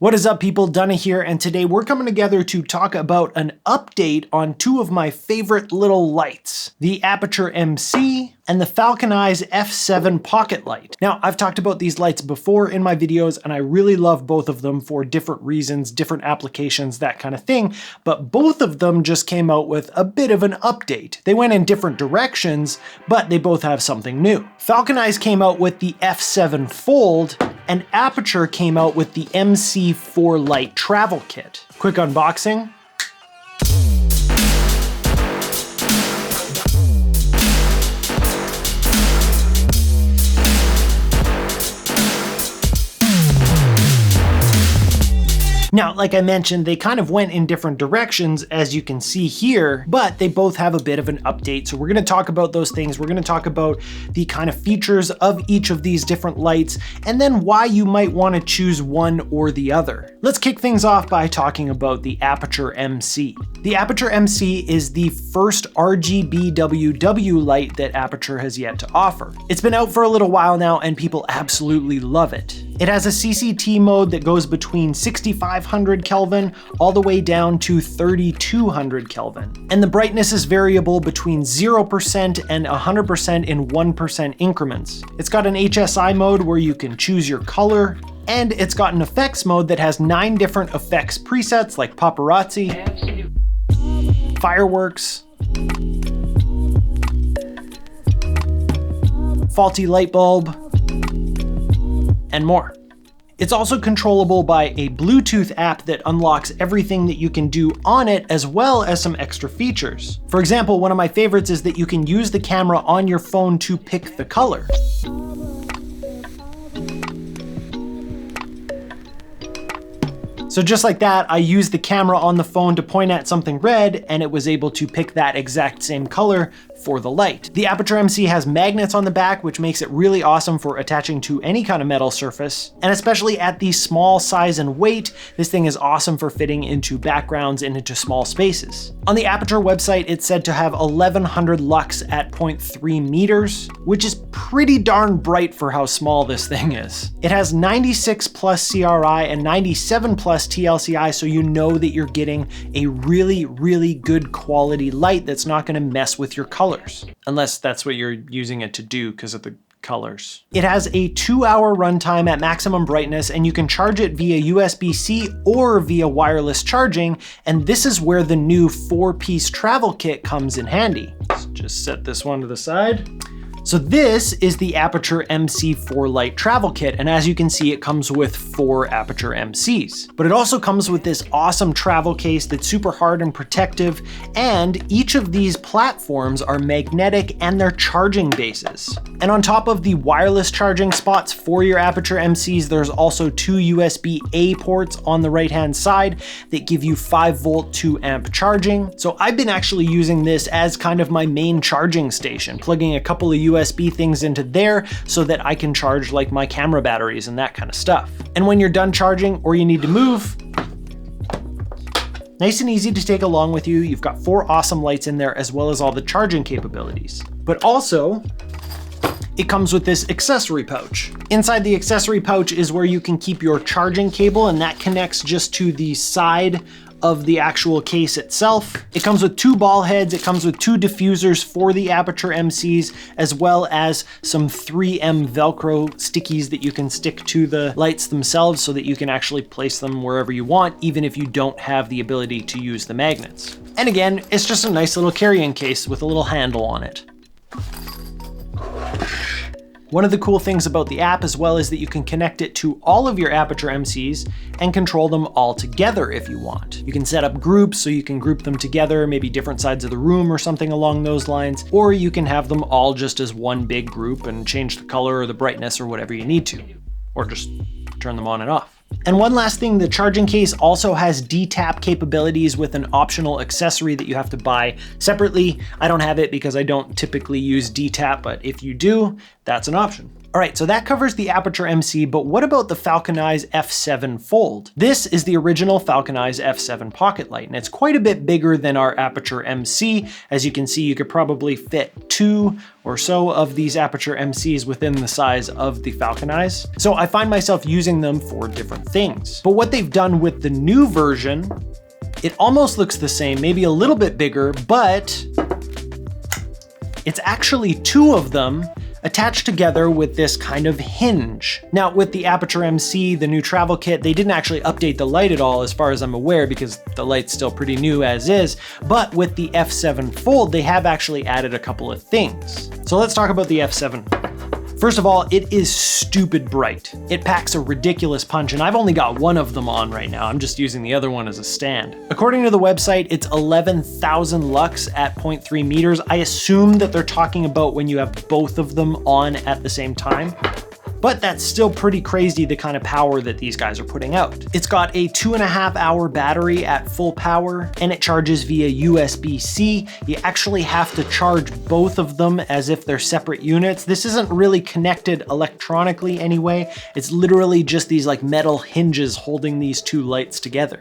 What is up, people? Dunna here, and today we're coming together to talk about an update on two of my favorite little lights, the Aputure MC and the Falcon F7 Pocketlite. Now, I've talked about these lights before in my videos, and I really love both of them for different reasons, different applications, that kind of thing, but both of them just came out with a bit of an update. They went in different directions, but they both have something new. Falcon came out with the F7 Fold, and Aputure came out with the MC4 Lite Travel Kit. Quick unboxing. Now, like I mentioned, they kind of went in different directions, as you can see here, but they both have a bit of an update. So we're gonna talk about those things. We're gonna talk about the kind of features of each of these different lights, and then why you might wanna choose one or the other. Let's kick things off by talking about the Aputure MC. The Aputure MC is the first RGB WW light that Aputure has yet to offer. It's been out for a little while now, and people absolutely love it. It has a CCT mode that goes between 6500 Kelvin all the way down to 3200 Kelvin. And the brightness is variable between 0% and 100% in 1% increments. It's got an HSI mode where you can choose your color, and it's got an effects mode that has 9 different effects presets like paparazzi, fireworks, faulty light bulb, and more. It's also controllable by a Bluetooth app that unlocks everything that you can do on it, as well as some extra features. For example, one of my favorites is that you can use the camera on your phone to pick the color. So just like that, I used the camera on the phone to point at something red, and it was able to pick that exact same color for the light. The Aputure MC has magnets on the back, which makes it really awesome for attaching to any kind of metal surface. And especially at the small size and weight, this thing is awesome for fitting into backgrounds and into small spaces. On the Aputure website, it's said to have 1100 lux at 0.3 meters, which is pretty darn bright for how small this thing is. It has 96 plus CRI and 97 plus TLCI, so you know that you're getting a really, really good quality light that's not gonna mess with your colors. Unless that's what you're using it to do because of the colors. It has a 2-hour runtime at maximum brightness, and you can charge it via USB-C or via wireless charging, and this is where the new 4-piece travel kit comes in handy. Let's just set this one to the side. So this is the Aputure MC4 Lite Travel Kit, and as you can see, it comes with 4 Aputure MCs. But it also comes with this awesome travel case that's super hard and protective, and each of these platforms are magnetic and they're charging bases. And on top of the wireless charging spots for your Aputure MCs, there's also 2 USB-A ports on the right-hand side that give you 5-volt 2-amp charging. So I've been actually using this as kind of my main charging station, plugging a couple of USB things into there so that I can charge like my camera batteries and that kind of stuff. And when you're done charging or you need to move, nice and easy to take along with you. You've got 4 awesome lights in there, as well as all the charging capabilities. But also, it comes with this accessory pouch. Inside the accessory pouch is where you can keep your charging cable, and that connects just to the side of the actual case itself. It comes with 2 ball heads, it comes with 2 diffusers for the Aputure MCs, as well as some 3M Velcro stickies that you can stick to the lights themselves so that you can actually place them wherever you want, even if you don't have the ability to use the magnets. And again, it's just a nice little carrying case with a little handle on it. One of the cool things about the app as well is that you can connect it to all of your Aputure MCs and control them all together if you want. You can set up groups so you can group them together, maybe different sides of the room or something along those lines, or you can have them all just as one big group and change the color or the brightness or whatever you need to, or just turn them on and off. And one last thing, the charging case also has D-tap capabilities with an optional accessory that you have to buy separately. I don't have it because I don't typically use D-tap, but if you do, that's an option. All right, so that covers the Aputure MC, but what about the Falcon Eyes F7 Fold? This is the original Falcon Eyes F7 Pocketlite, and it's quite a bit bigger than our Aputure MC. As you can see, you could probably fit 2 or so of these Aputure MCs within the size of the Falcon Eyes. So I find myself using them for different things. But what they've done with the new version, it almost looks the same, maybe a little bit bigger, but it's actually 2 of them attached together with this kind of hinge. Now with the Aputure MC, the new travel kit, they didn't actually update the light at all as far as I'm aware, because the light's still pretty new as is. But with the F7 Fold, they have actually added a couple of things. So let's talk about the F7. First of all, it is stupid bright. It packs a ridiculous punch, and I've only got one of them on right now. I'm just using the other one as a stand. According to the website, it's 11,000 lux at 0.3 meters. I assume that they're talking about when you have both of them on at the same time. But that's still pretty crazy, the kind of power that these guys are putting out. It's got a 2.5-hour battery at full power, and it charges via USB-C. You actually have to charge both of them as if they're separate units. This isn't really connected electronically anyway. It's literally just these like metal hinges holding these 2 lights together.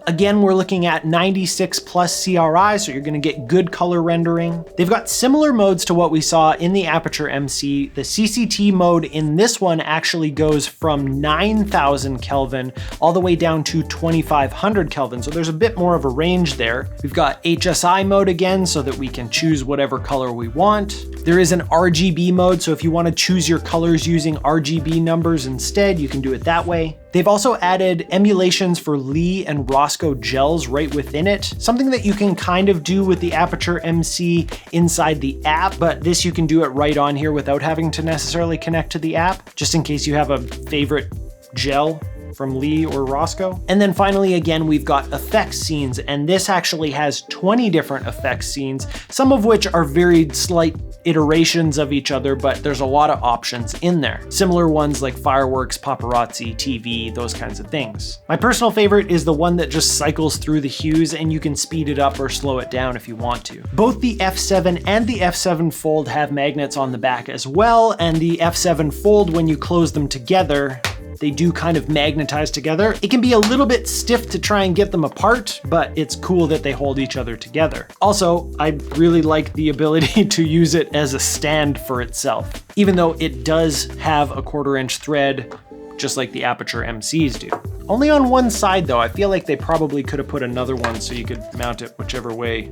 Again, we're looking at 96 plus CRI, so you're gonna get good color rendering. They've got similar modes to what we saw in the Aputure MC. The CCT mode in this one actually goes from 9,000 Kelvin all the way down to 2,500 Kelvin, so there's a bit more of a range there. We've got HSI mode again, so that we can choose whatever color we want. There is an RGB mode, so if you want to choose your colors using RGB numbers instead, you can do it that way. They've also added emulations for Lee and Roscoe gels right within it, something that you can kind of do with the Aputure MC inside the app, but this you can do it right on here without having to necessarily connect to the app, just in case you have a favorite gel from Lee or Roscoe. And then finally, again, we've got effects scenes, and this actually has 20 different effects scenes, some of which are very slight iterations of each other, but there's a lot of options in there. Similar ones like fireworks, paparazzi, TV, those kinds of things. My personal favorite is the one that just cycles through the hues, and you can speed it up or slow it down if you want to. Both the F7 and the F7 Fold have magnets on the back as well, and the F7 Fold, when you close them together, they do kind of magnetize together. It can be a little bit stiff to try and get them apart, but it's cool that they hold each other together. Also, I really like the ability to use it as a stand for itself, even though it does have a 1/4-inch thread, just like the Aputure MCs do. Only on one side though. I feel like they probably could have put another one so you could mount it whichever way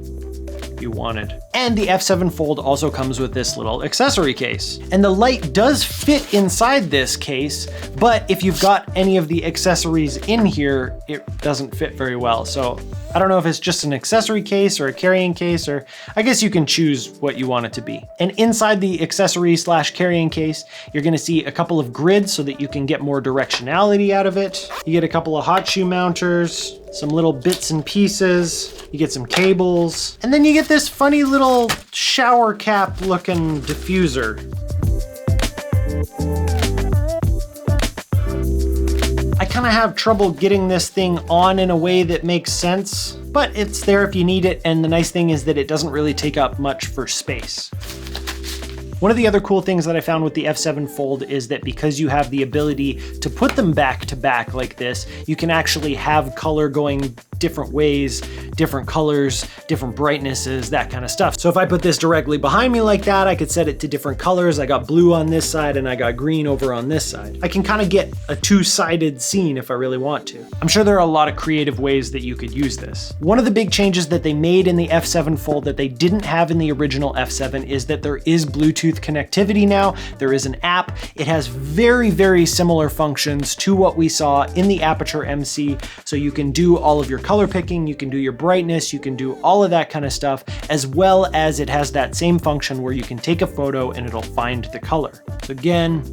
you wanted. And the F7 Fold also comes with this little accessory case. And the light does fit inside this case, but if you've got any of the accessories in here, it doesn't fit very well. So I don't know if it's just an accessory case or a carrying case, or I guess you can choose what you want it to be. And inside the accessory / carrying case, you're gonna see a couple of grids so that you can get more directionality out of it. You get a couple of hot shoe mounters, some little bits and pieces, you get some cables, and then you get this funny little shower cap looking diffuser. I kind of have trouble getting this thing on in a way that makes sense, but it's there if you need it, and the nice thing is that it doesn't really take up much for space. One of the other cool things that I found with the F7 Fold is that because you have the ability to put them back to back like this, you can actually have color going different ways, different colors, different brightnesses, that kind of stuff. So if I put this directly behind me like that, I could set it to different colors. I got blue on this side and I got green over on this side. I can kind of get a 2-sided scene if I really want to. I'm sure there are a lot of creative ways that you could use this. One of the big changes that they made in the F7 Fold that they didn't have in the original F7 is that there is Bluetooth connectivity now. There is an app. It has very, very similar functions to what we saw in the Aputure MC. So you can do all of your color picking, you can do your brightness, you can do all of that kind of stuff, as well as it has that same function where you can take a photo and it'll find the color. So again,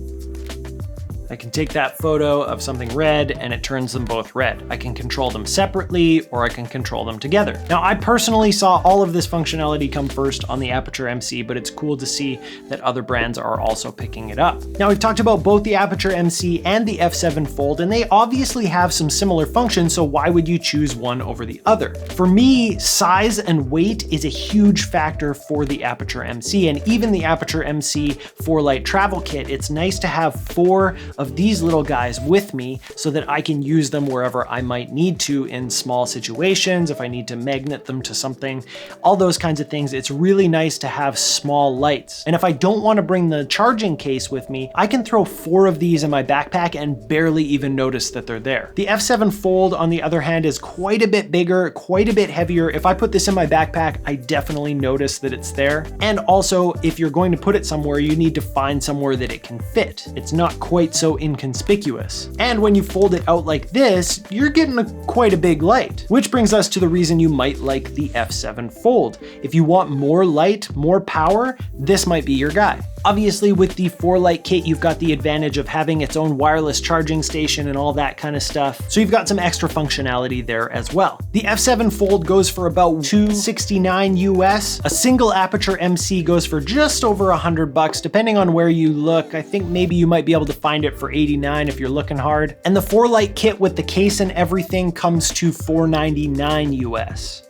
I can take that photo of something red and it turns them both red. I can control them separately or I can control them together. Now, I personally saw all of this functionality come first on the Aputure MC, but it's cool to see that other brands are also picking it up. Now, we've talked about both the Aputure MC and the F7 Fold, and they obviously have some similar functions, so why would you choose one over the other? For me, size and weight is a huge factor for the Aputure MC, and even the Aputure MC 4-Lite Travel Kit, it's nice to have 4 of these little guys with me so that I can use them wherever I might need to in small situations, if I need to magnet them to something, all those kinds of things. It's really nice to have small lights. And if I don't want to bring the charging case with me, I can throw 4 of these in my backpack and barely even notice that they're there. The F7 Fold, on the other hand, is quite a bit bigger, quite a bit heavier. If I put this in my backpack, I definitely notice that it's there. And also, if you're going to put it somewhere, you need to find somewhere that it can fit. It's not quite so inconspicuous. And when you fold it out like this, you're getting quite a big light, which brings us to the reason you might like the F7 Fold. If you want more light, more power, this might be your guy. Obviously, with the 4-Lite kit, you've got the advantage of having its own wireless charging station and all that kind of stuff, so you've got some extra functionality there as well. The F7 Fold goes for about $269 US. A single Aputure MC goes for just over $100, depending on where you look. I think maybe you might be able to find it for $89 if you're looking hard. And the 4-Lite kit with the case and everything comes to $499 US.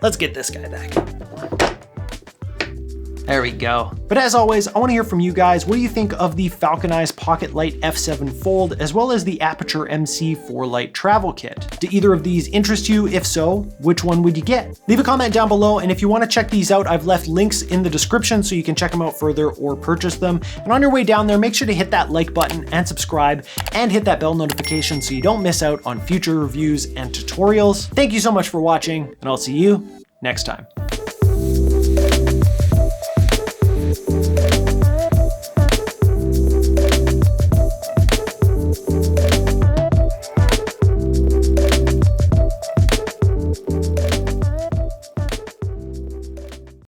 Let's get this guy back. There we go. But as always, I want to hear from you guys. What do you think of the Falconized Pocketlite F7 Fold, as well as the Aputure MC 4-Lite Travel Kit? Do either of these interest you? If so, which one would you get? Leave a comment down below, and if you want to check these out, I've left links in the description so you can check them out further or purchase them. And on your way down there, make sure to hit that like button and subscribe, and hit that bell notification so you don't miss out on future reviews and tutorials. Thank you so much for watching, and I'll see you next time.